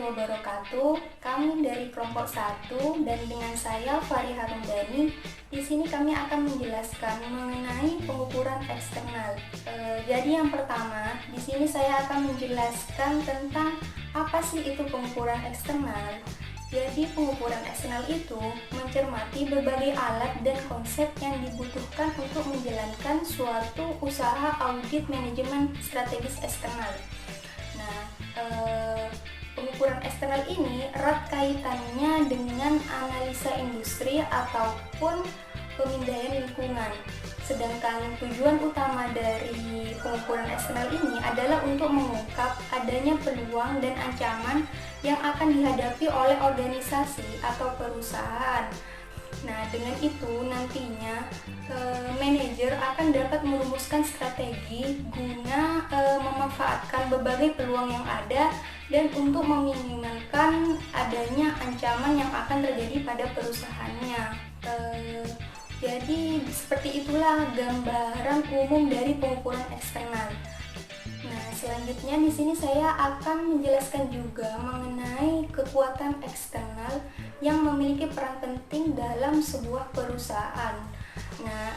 wabarakatuh. Kami dari kelompok 1 dan dengan saya Fari Harundani. Di sini kami akan menjelaskan mengenai pengukuran eksternal. Jadi yang pertama, di sini saya akan menjelaskan tentang apa sih itu pengukuran eksternal. Jadi pengukuran eksternal itu mencermati berbagai alat dan konsep yang dibutuhkan untuk menjalankan suatu usaha audit manajemen strategis eksternal. Nah, pengukuran eksternal ini erat kaitannya dengan analisa industri ataupun pemindaian lingkungan. Sedangkan tujuan utama dari pengukuran eksternal ini adalah untuk mengungkap adanya peluang dan ancaman yang akan dihadapi oleh organisasi atau perusahaan. Nah, dengan itu nantinya manajer akan dapat merumuskan strategi guna memanfaatkan berbagai peluang yang ada dan untuk meminimalkan adanya ancaman yang akan terjadi pada perusahaannya. Jadi seperti itulah gambaran umum dari pengukuran eksternal. Nah, selanjutnya di sini saya akan menjelaskan juga mengenai kekuatan eksternal yang memiliki peran penting dalam sebuah perusahaan. Nah,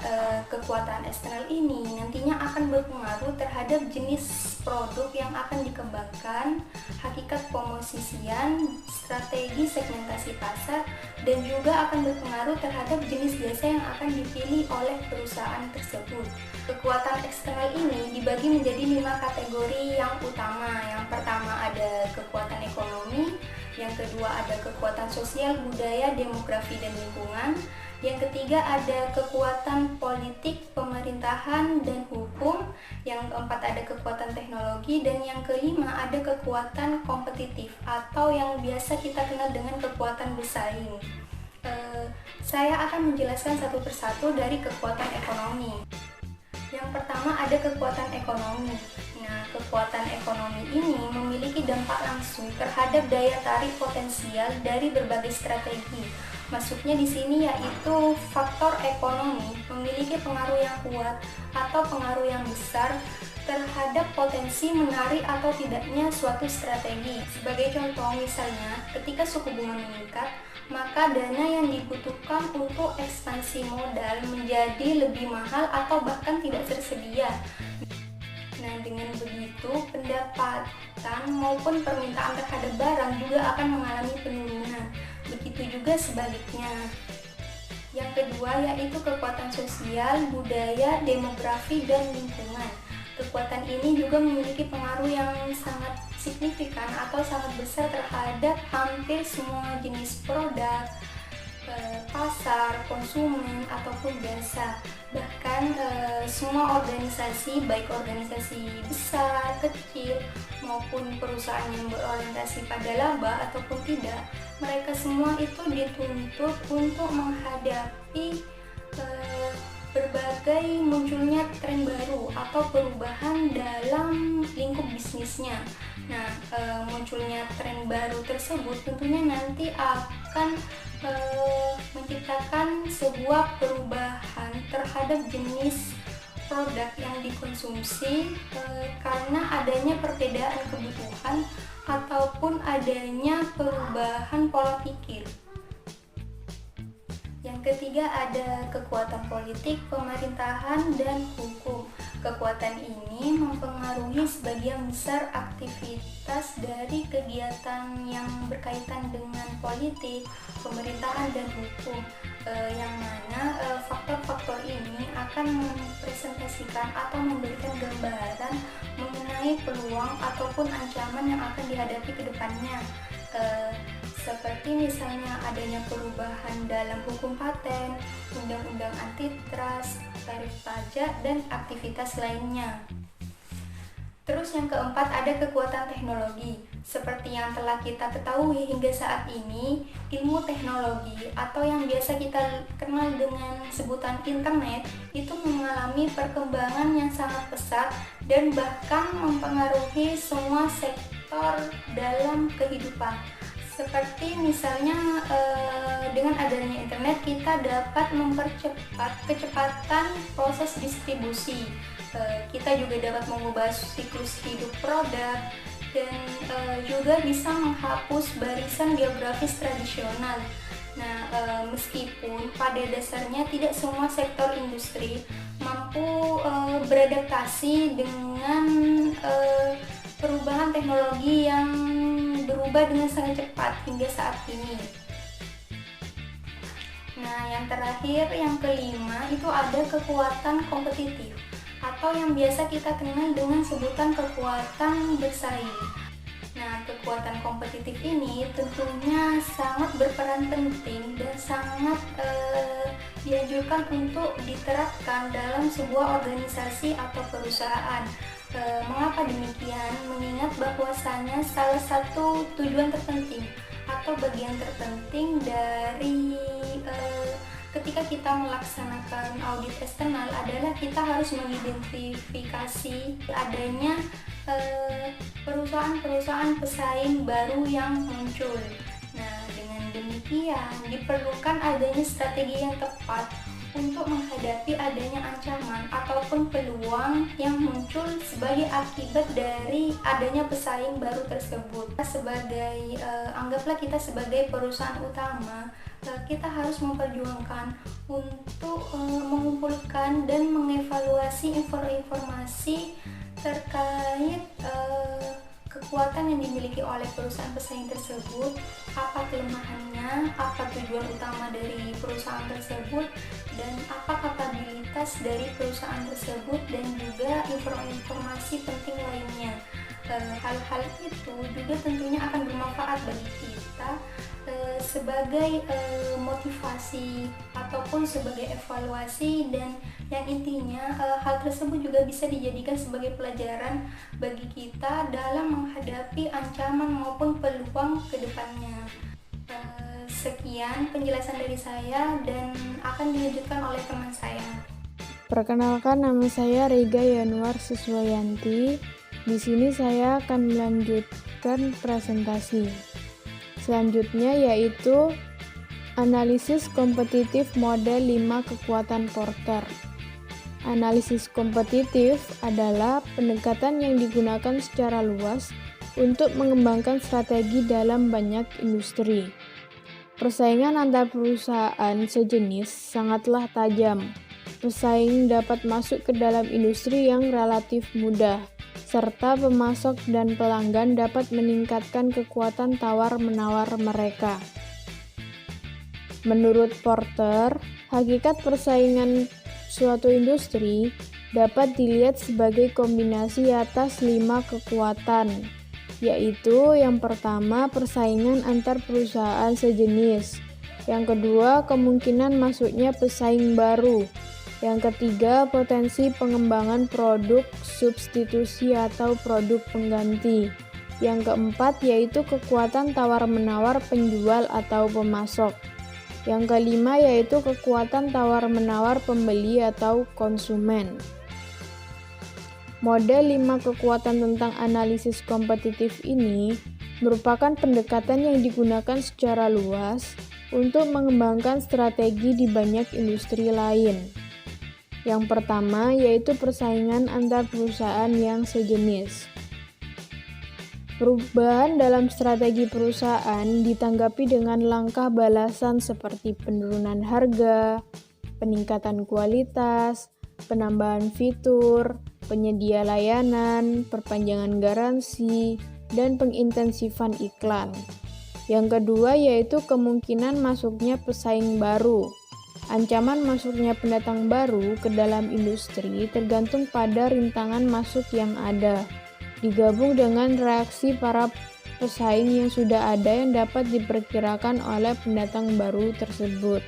kekuatan eksternal ini nantinya akan berpengaruh terhadap jenis produk yang akan dikembangkan, hakikat pemosisian, strategi segmentasi pasar, dan juga akan berpengaruh terhadap jenis jasa yang akan dipilih oleh perusahaan tersebut. Kekuatan eksternal ini dibagi menjadi 5 kategori yang utama. Yang pertama ada kekuatan ekonomi, yang kedua ada kekuatan sosial, budaya, demografi, dan lingkungan. Yang ketiga ada kekuatan politik, pemerintahan, dan hukum. Yang keempat ada kekuatan teknologi, dan yang kelima ada kekuatan kompetitif atau yang biasa kita kenal dengan kekuatan bersaing. Saya akan menjelaskan satu persatu dari kekuatan ekonomi. Yang pertama ada kekuatan ekonomi. Nah, kekuatan ekonomi ini memiliki dampak langsung terhadap daya tarik potensial dari berbagai strategi. Maksudnya di sini yaitu faktor ekonomi memiliki pengaruh yang kuat atau pengaruh yang besar terhadap potensi menarik atau tidaknya suatu strategi. Sebagai contoh misalnya, ketika suku bunga meningkat, maka dana yang dibutuhkan untuk ekspansi modal menjadi lebih mahal atau bahkan tidak tersedia. Nah, dengan begitu pendapatan maupun permintaan terhadap barang juga akan mengalami penurunan. Begitu juga sebaliknya. Yang kedua yaitu kekuatan sosial, budaya, demografi, dan lingkungan. Kekuatan ini juga memiliki pengaruh yang sangat signifikan atau sangat besar terhadap hampir semua jenis produk, pasar, konsumen, ataupun jasa. Bahkan semua organisasi, baik organisasi besar, kecil, maupun perusahaan yang berorientasi pada laba ataupun tidak, mereka semua itu dituntut untuk menghadapi berbagai munculnya tren baru atau perubahan dalam lingkup bisnisnya. Nah, munculnya tren baru tersebut tentunya nanti akan menciptakan sebuah perubahan terhadap jenis produk yang dikonsumsi karena adanya perbedaan kebutuhan ataupun adanya perubahan pola pikir. Yang ketiga ada kekuatan politik, pemerintahan, dan hukum. Kekuatan ini mempengaruhi sebagian besar aktivitas dari kegiatan yang berkaitan dengan politik, pemerintahan, dan hukum, yang mana faktor-faktor ini akan mempresentasikan atau memberikan gambaran mengenai peluang ataupun ancaman yang akan dihadapi ke depannya. Seperti misalnya adanya perubahan dalam hukum paten, undang-undang antitrust, tarif pajak, dan aktivitas lainnya. Terus yang keempat ada kekuatan teknologi. Seperti yang telah kita ketahui hingga saat ini, ilmu teknologi atau yang biasa kita kenal dengan sebutan internet itu mengalami perkembangan yang sangat pesat dan bahkan mempengaruhi semua sektor dalam kehidupan. Seperti misalnya dengan adanya internet kita dapat mempercepat kecepatan proses distribusi. Kita juga dapat mengubah siklus hidup produk dan juga bisa menghapus barisan geografis tradisional. Nah, meskipun pada dasarnya tidak semua sektor industri mampu beradaptasi dengan perubahan teknologi yang berubah dengan sangat cepat hingga saat ini. Nah, yang terakhir, yang kelima, itu ada kekuatan kompetitif atau yang biasa kita kenal dengan sebutan kekuatan bersaing. Nah, kekuatan kompetitif ini tentunya sangat berperan penting dan sangat dianjurkan untuk diterapkan dalam sebuah organisasi atau perusahaan. Mengapa demikian? Mengingat bahwasanya salah satu tujuan terpenting atau bagian terpenting dari ketika kita melaksanakan audit eksternal adalah kita harus mengidentifikasi adanya perusahaan-perusahaan pesaing baru yang muncul. Nah, dengan demikian diperlukan adanya strategi yang tepat untuk menghadapi adanya ancaman ataupun peluang yang muncul sebagai akibat dari adanya pesaing baru tersebut. Anggaplah kita sebagai perusahaan utama, kita harus memperjuangkan untuk mengumpulkan dan mengevaluasi informasi terkait kekuatan yang dimiliki oleh perusahaan pesaing tersebut, apa kelemahannya, apa tujuan utama dari perusahaan tersebut, dan apa kapabilitas dari perusahaan tersebut, dan juga informasi penting lainnya. Hal-hal itu juga tentunya akan bermanfaat bagi kita sebagai motivasi ataupun sebagai evaluasi, dan yang intinya hal tersebut juga bisa dijadikan sebagai pelajaran bagi kita dalam menghadapi ancaman maupun peluang ke depannya. Sekian penjelasan dari saya dan akan dilanjutkan oleh teman saya. Perkenalkan, nama saya Rega Yanuar Suswayanti. Di sini saya akan melanjutkan presentasi. Selanjutnya yaitu analisis kompetitif model 5 kekuatan Porter. Analisis kompetitif adalah pendekatan yang digunakan secara luas untuk mengembangkan strategi dalam banyak industri. Persaingan antar perusahaan sejenis sangatlah tajam. Pesaing dapat masuk ke dalam industri yang relatif mudah, serta pemasok dan pelanggan dapat meningkatkan kekuatan tawar-menawar mereka. Menurut Porter, hakikat persaingan suatu industri dapat dilihat sebagai kombinasi atas 5 kekuatan, yaitu yang pertama persaingan antar perusahaan sejenis, yang kedua kemungkinan masuknya pesaing baru, yang ketiga potensi pengembangan produk substitusi atau produk pengganti, yang keempat yaitu kekuatan tawar-menawar penjual atau pemasok, yang kelima yaitu kekuatan tawar-menawar pembeli atau konsumen. Model 5 kekuatan tentang analisis kompetitif ini merupakan pendekatan yang digunakan secara luas untuk mengembangkan strategi di banyak industri lain. Yang pertama yaitu persaingan antar perusahaan yang sejenis. Perubahan dalam strategi perusahaan ditanggapi dengan langkah balasan seperti penurunan harga, peningkatan kualitas, penambahan fitur, penyedia layanan, perpanjangan garansi, dan pengintensifan iklan. Yang kedua yaitu kemungkinan masuknya pesaing baru. Ancaman masuknya pendatang baru ke dalam industri tergantung pada rintangan masuk yang ada, digabung dengan reaksi para pesaing yang sudah ada yang dapat diperkirakan oleh pendatang baru tersebut.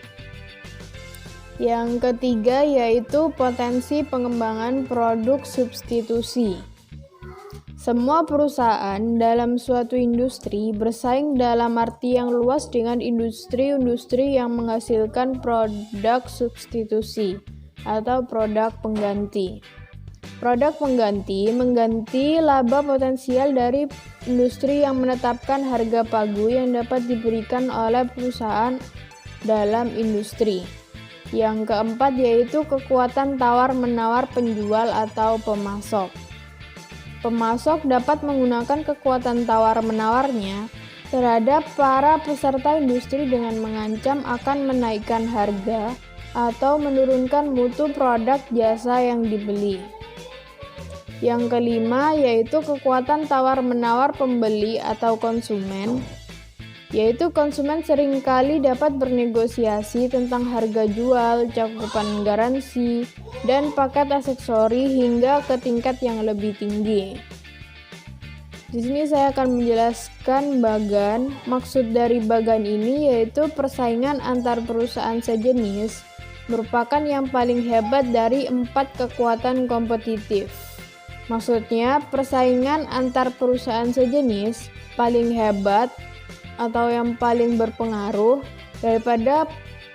Yang ketiga yaitu potensi pengembangan produk substitusi. Semua perusahaan dalam suatu industri bersaing dalam arti yang luas dengan industri-industri yang menghasilkan produk substitusi atau produk pengganti. Produk pengganti mengganti laba potensial dari industri yang menetapkan harga pagu yang dapat diberikan oleh perusahaan dalam industri. Yang keempat yaitu kekuatan tawar-menawar penjual atau pemasok. Pemasok dapat menggunakan kekuatan tawar-menawarnya terhadap para peserta industri dengan mengancam akan menaikkan harga atau menurunkan mutu produk jasa yang dibeli. Yang kelima yaitu kekuatan tawar-menawar pembeli atau konsumen, yaitu konsumen seringkali dapat bernegosiasi tentang harga jual, cakupan garansi, dan paket aksesori hingga ke tingkat yang lebih tinggi. Di sini saya akan menjelaskan bagan. Maksud dari bagan ini yaitu persaingan antar perusahaan sejenis merupakan yang paling hebat dari 4 kekuatan kompetitif. Maksudnya, persaingan antar perusahaan sejenis paling hebat atau yang paling berpengaruh daripada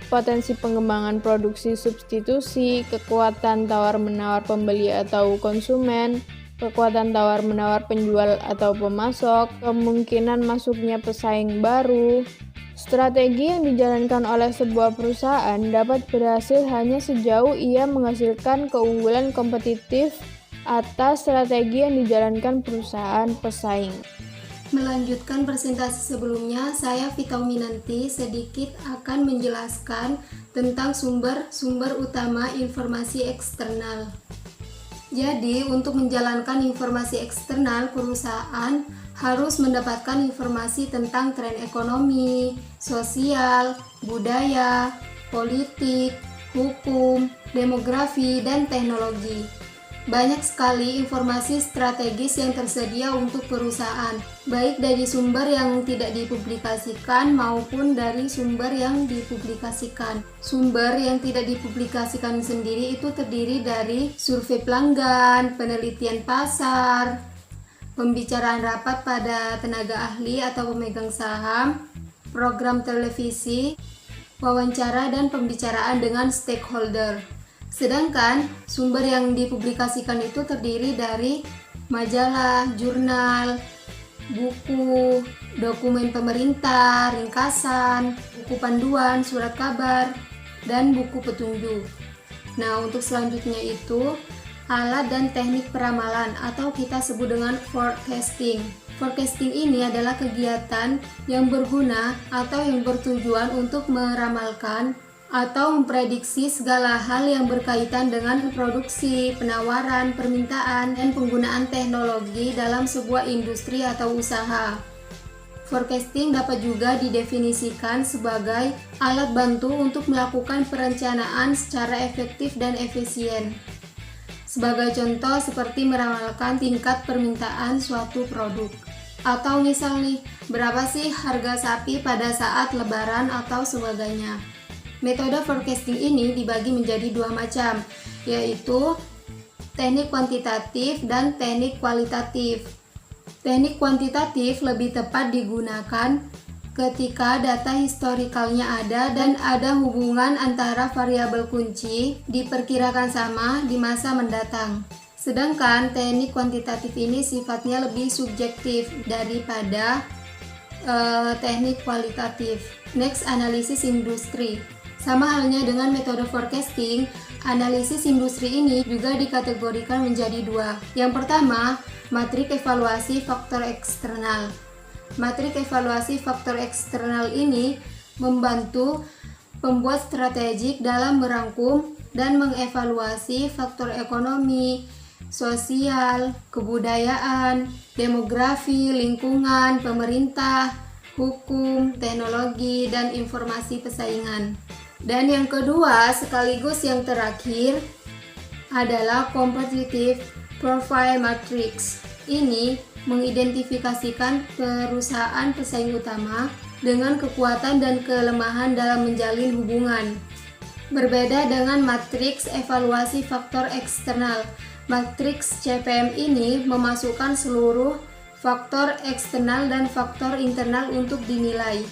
potensi pengembangan produksi substitusi, kekuatan tawar-menawar pembeli atau konsumen, kekuatan tawar-menawar penjual atau pemasok, kemungkinan masuknya pesaing baru. Strategi yang dijalankan oleh sebuah perusahaan dapat berhasil hanya sejauh ia menghasilkan keunggulan kompetitif atas strategi yang dijalankan perusahaan pesaing. Melanjutkan presentasi sebelumnya, saya Vita Minanti sedikit akan menjelaskan tentang sumber-sumber utama informasi eksternal. Jadi, untuk menjalankan informasi eksternal, perusahaan harus mendapatkan informasi tentang tren ekonomi, sosial, budaya, politik, hukum, demografi, dan teknologi. Banyak sekali informasi strategis yang tersedia untuk perusahaan, baik dari sumber yang tidak dipublikasikan maupun dari sumber yang dipublikasikan. Sumber yang tidak dipublikasikan sendiri itu terdiri dari survei pelanggan, penelitian pasar, pembicaraan rapat pada tenaga ahli atau pemegang saham, program televisi, wawancara, dan pembicaraan dengan stakeholder. Sedangkan sumber yang dipublikasikan itu terdiri dari majalah, jurnal, buku, dokumen pemerintah, ringkasan, buku panduan, surat kabar, dan buku petunjuk. Nah, untuk selanjutnya itu alat dan teknik peramalan atau kita sebut dengan forecasting. Forecasting ini adalah kegiatan yang berguna atau yang bertujuan untuk meramalkan atau memprediksi segala hal yang berkaitan dengan produksi, penawaran, permintaan, dan penggunaan teknologi dalam sebuah industri atau usaha. Forecasting dapat juga didefinisikan sebagai alat bantu untuk melakukan perencanaan secara efektif dan efisien. Sebagai contoh seperti meramalkan tingkat permintaan suatu produk. Atau misal nih, berapa sih harga sapi pada saat lebaran atau sebagainya. Metode forecasting ini dibagi menjadi 2 macam, yaitu teknik kuantitatif dan teknik kualitatif. Teknik kuantitatif lebih tepat digunakan ketika data historikalnya ada dan ada hubungan antara variabel kunci diperkirakan sama di masa mendatang. Sedangkan teknik kuantitatif ini sifatnya lebih subjektif daripada teknik kualitatif. Next, analisis industri. Sama halnya dengan metode forecasting, analisis industri ini juga dikategorikan menjadi 2. Yang pertama, matrik evaluasi faktor eksternal. Matrik evaluasi faktor eksternal ini membantu pembuat strategik dalam merangkum dan mengevaluasi faktor ekonomi, sosial, kebudayaan, demografi, lingkungan, pemerintah, hukum, teknologi, dan informasi persaingan. Dan yang kedua, sekaligus yang terakhir, adalah Competitive Profile Matrix. Ini mengidentifikasikan perusahaan pesaing utama dengan kekuatan dan kelemahan dalam menjalin hubungan. Berbeda dengan matriks evaluasi faktor eksternal, matriks CPM ini memasukkan seluruh faktor eksternal dan faktor internal untuk dinilai.